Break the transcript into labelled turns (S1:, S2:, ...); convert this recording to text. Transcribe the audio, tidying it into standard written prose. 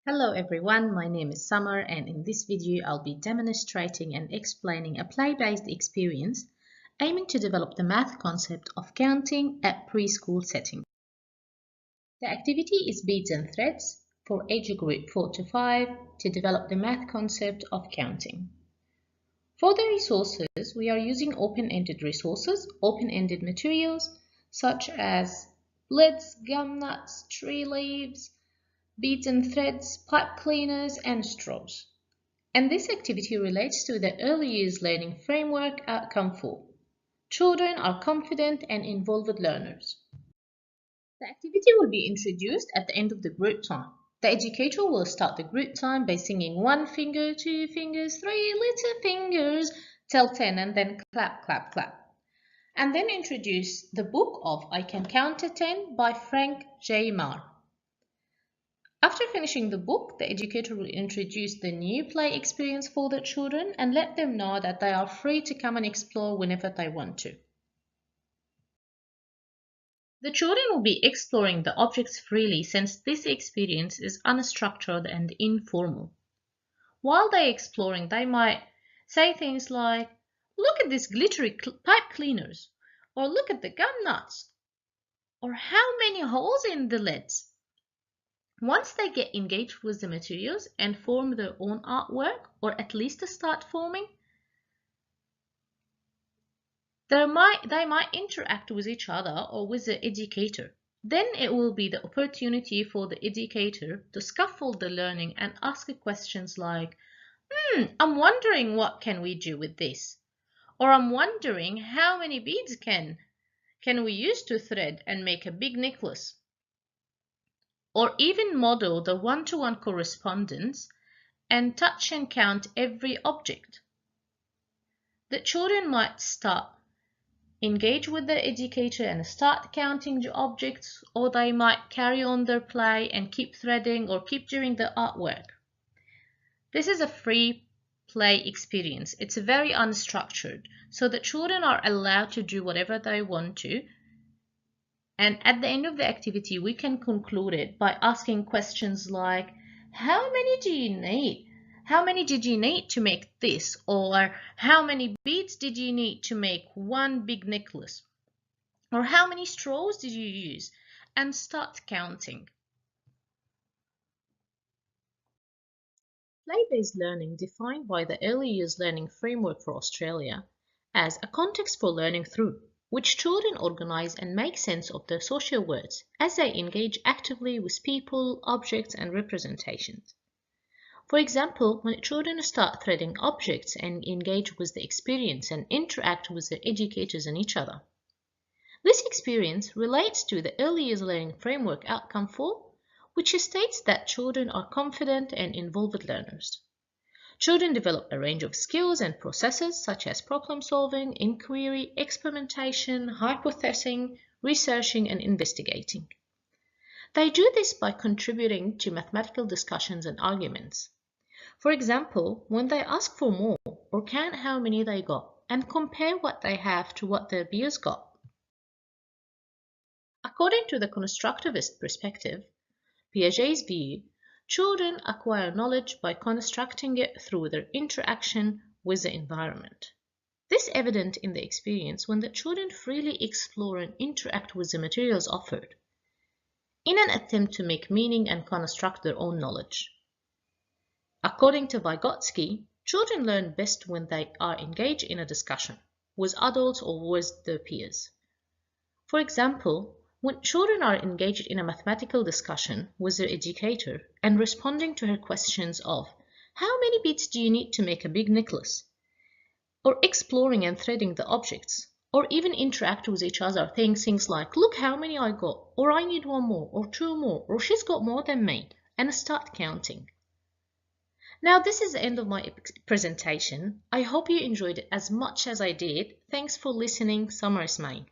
S1: Hello everyone, my name is Summer and in this video I'll be demonstrating and explaining a play-based experience aiming to develop the math concept of counting at preschool setting. The activity is beads and threads for age group 4 to 5 to develop the math concept of counting. For the resources, we are using open-ended resources, open-ended materials such as lids, gum nuts, tree leaves, beads and threads, pipe cleaners, and straws. And this activity relates to the early years learning framework outcome 4. Children are confident and involved learners. The activity will be introduced at the end of the group time. The educator will start the group time by singing 1 finger, 2 fingers, 3 little fingers, till 10 and then clap, clap, clap. And then introduce the book of I Can Count to 10 by Frank J. Marr. After finishing the book, the educator will introduce the new play experience for the children and let them know that they are free to come and explore whenever they want to. The children will be exploring the objects freely since this experience is unstructured and informal. While they're exploring, they might say things like, "Look at these glittery pipe cleaners," or "Look at the gum nuts," or "How many holes in the lids?" Once they get engaged with the materials and form their own artwork, or at least start forming, they might interact with each other or with the educator. Then it will be the opportunity for the educator to scaffold the learning and ask questions like, I'm wondering what can we do with this? Or I'm wondering how many beads can we use to thread and make a big necklace? Or even model the one-to-one correspondence and touch and count every object. The children might engage with the educator and start counting the objects, or they might carry on their play and keep threading or keep doing the artwork. This is a free play experience. It's very unstructured, so the children are allowed to do whatever they want to. And at the end of the activity, we can conclude it by asking questions like, how many do you need? How many did you need to make this? Or how many beads did you need to make one big necklace? Or how many straws did you use? And start counting. Play-based learning, defined by the Early Years Learning Framework for Australia as a context for learning through which children organize and make sense of their social worlds as they engage actively with people, objects, and representations. For example, when children start threading objects and engage with the experience and interact with the educators and each other. This experience relates to the Early Years Learning Framework Outcome 4, which states that children are confident and involved learners. Children develop a range of skills and processes such as problem solving, inquiry, experimentation, hypothesizing, researching, and investigating. They do this by contributing to mathematical discussions and arguments. For example, when they ask for more or count how many they got and compare what they have to what their peers got. According to the constructivist perspective, Piaget's view, children acquire knowledge by constructing it through their interaction with the environment. This is evident in the experience when the children freely explore and interact with the materials offered, in an attempt to make meaning and construct their own knowledge. According to Vygotsky, children learn best when they are engaged in a discussion with adults or with their peers. For example, when children are engaged in a mathematical discussion with their educator and responding to her questions of, how many beads do you need to make a big necklace? Or exploring and threading the objects, or even interact with each other, saying things like, look how many I got, or I need one more, or two more, or she's got more than me, and start counting. Now this is the end of my presentation. I hope you enjoyed it as much as I did. Thanks for listening. Summer Ismail.